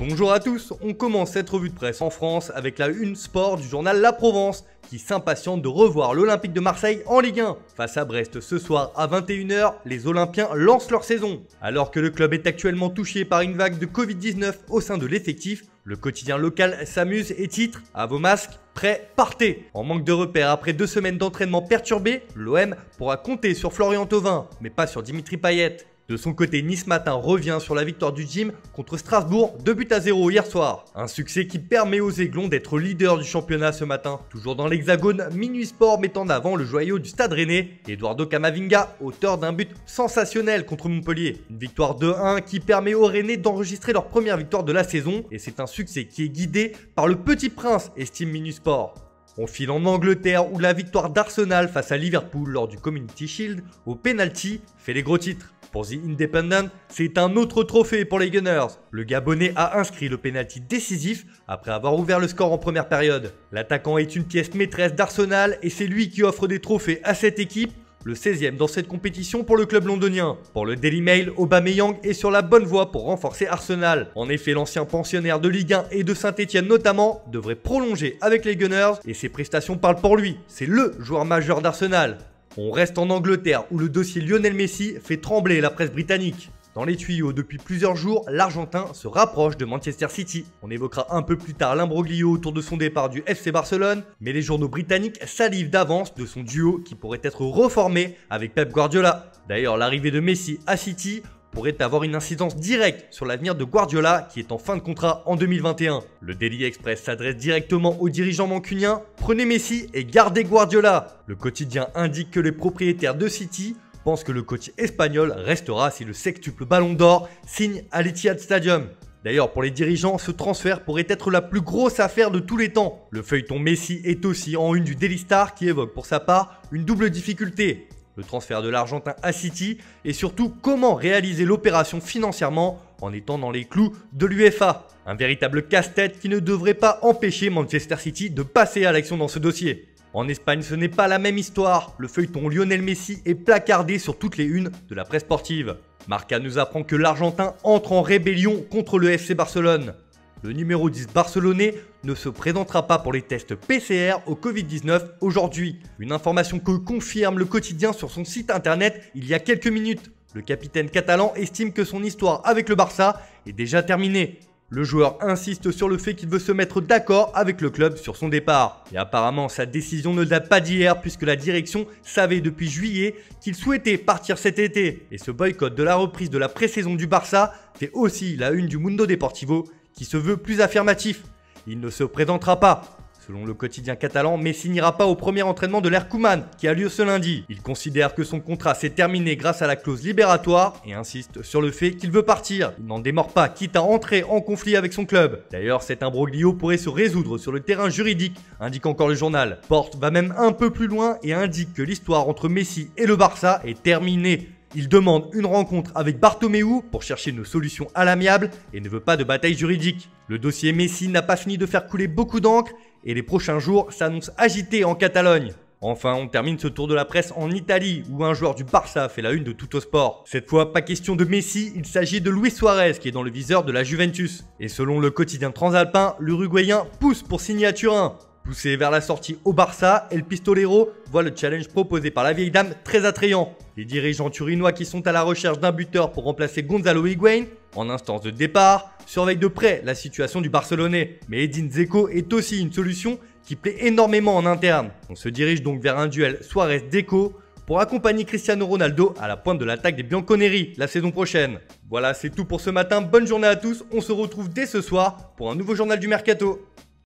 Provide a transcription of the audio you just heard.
Bonjour à tous, on commence cette revue de presse en France avec la une sport du journal La Provence qui s'impatiente de revoir l'Olympique de Marseille en Ligue 1. Face à Brest ce soir à 21 h, les Olympiens lancent leur saison. Alors que le club est actuellement touché par une vague de Covid-19 au sein de l'effectif, le quotidien local s'amuse et titre « À vos masques, prêts, partez !» En manque de repères après 2 semaines d'entraînement perturbés, l'OM pourra compter sur Florian Thauvin, mais pas sur Dimitri Payet. De son côté, Nice Matin revient sur la victoire du Gym contre Strasbourg, 2-0 hier soir. Un succès qui permet aux Aiglons d'être leader du championnat ce matin. Toujours dans l'Hexagone, Minuit Sport met en avant le joyau du Stade Rennais, Eduardo Camavinga, auteur d'un but sensationnel contre Montpellier. Une victoire 2-1 qui permet aux Rennais d'enregistrer leur première victoire de la saison, et c'est un succès qui est guidé par le Petit Prince, estime Minuit Sport. On file en Angleterre où la victoire d'Arsenal face à Liverpool lors du Community Shield au penalty fait les gros titres. Pour The Independent, c'est un autre trophée pour les Gunners. Le Gabonais a inscrit le penalty décisif après avoir ouvert le score en première période. L'attaquant est une pièce maîtresse d'Arsenal et c'est lui qui offre des trophées à cette équipe, le 16e dans cette compétition pour le club londonien. Pour le Daily Mail, Aubameyang est sur la bonne voie pour renforcer Arsenal. En effet, l'ancien pensionnaire de Ligue 1 et de Saint-Etienne notamment devrait prolonger avec les Gunners et ses prestations parlent pour lui. C'est le joueur majeur d'Arsenal. On reste en Angleterre où le dossier Lionel Messi fait trembler la presse britannique. Dans les tuyaux depuis plusieurs jours, l'Argentin se rapproche de Manchester City. On évoquera un peu plus tard l'imbroglio autour de son départ du FC Barcelone, mais les journaux britanniques salivent d'avance de son duo qui pourrait être reformé avec Pep Guardiola. D'ailleurs, l'arrivée de Messi à City pourrait avoir une incidence directe sur l'avenir de Guardiola qui est en fin de contrat en 2021. Le Daily Express s'adresse directement aux dirigeants mancuniens. Prenez Messi et gardez Guardiola. Le quotidien indique que les propriétaires de City pensent que le coach espagnol restera si le sextuple Ballon d'Or signe à l'Etihad Stadium. D'ailleurs, pour les dirigeants, ce transfert pourrait être la plus grosse affaire de tous les temps. Le feuilleton Messi est aussi en une du Daily Star qui évoque pour sa part une double difficulté. Le transfert de l'Argentin à City et surtout comment réaliser l'opération financièrement en étant dans les clous de l'UEFA. Un véritable casse-tête qui ne devrait pas empêcher Manchester City de passer à l'action dans ce dossier. En Espagne, ce n'est pas la même histoire. Le feuilleton Lionel Messi est placardé sur toutes les unes de la presse sportive. Marca nous apprend que l'Argentin entre en rébellion contre le FC Barcelone. Le numéro 10 barcelonais ne se présentera pas pour les tests PCR au Covid-19 aujourd'hui. Une information que confirme le quotidien sur son site internet il y a quelques minutes. Le capitaine catalan estime que son histoire avec le Barça est déjà terminée. Le joueur insiste sur le fait qu'il veut se mettre d'accord avec le club sur son départ. Et apparemment, sa décision ne date pas d'hier puisque la direction savait depuis juillet qu'il souhaitait partir cet été. Et ce boycott de la reprise de la pré-saison du Barça fait aussi la une du Mundo Deportivo qui se veut plus affirmatif. Il ne se présentera pas. Selon le quotidien catalan, Messi n'ira pas au premier entraînement de l'Air Koeman qui a lieu ce lundi. Il considère que son contrat s'est terminé grâce à la clause libératoire et insiste sur le fait qu'il veut partir. Il n'en démord pas, quitte à entrer en conflit avec son club. D'ailleurs, cet imbroglio pourrait se résoudre sur le terrain juridique, indique encore le journal. Porte va même un peu plus loin et indique que l'histoire entre Messi et le Barça est terminée. Il demande une rencontre avec Bartomeu pour chercher une solution à l'amiable et ne veut pas de bataille juridique. Le dossier Messi n'a pas fini de faire couler beaucoup d'encre et les prochains jours s'annoncent agités en Catalogne. Enfin, on termine ce tour de la presse en Italie où un joueur du Barça fait la une de Tuttosport. Cette fois, pas question de Messi, il s'agit de Luis Suarez qui est dans le viseur de la Juventus. Et selon le quotidien transalpin, l'Uruguayen pousse pour signer à Turin. Poussé vers la sortie au Barça, El Pistolero voit le challenge proposé par la vieille dame très attrayant. Les dirigeants turinois qui sont à la recherche d'un buteur pour remplacer Gonzalo Higuaín, en instance de départ, surveillent de près la situation du Barcelonais. Mais Edin Dzeko est aussi une solution qui plaît énormément en interne. On se dirige donc vers un duel Suarez-Deco pour accompagner Cristiano Ronaldo à la pointe de l'attaque des Bianconeri la saison prochaine. Voilà, c'est tout pour ce matin. Bonne journée à tous. On se retrouve dès ce soir pour un nouveau journal du Mercato.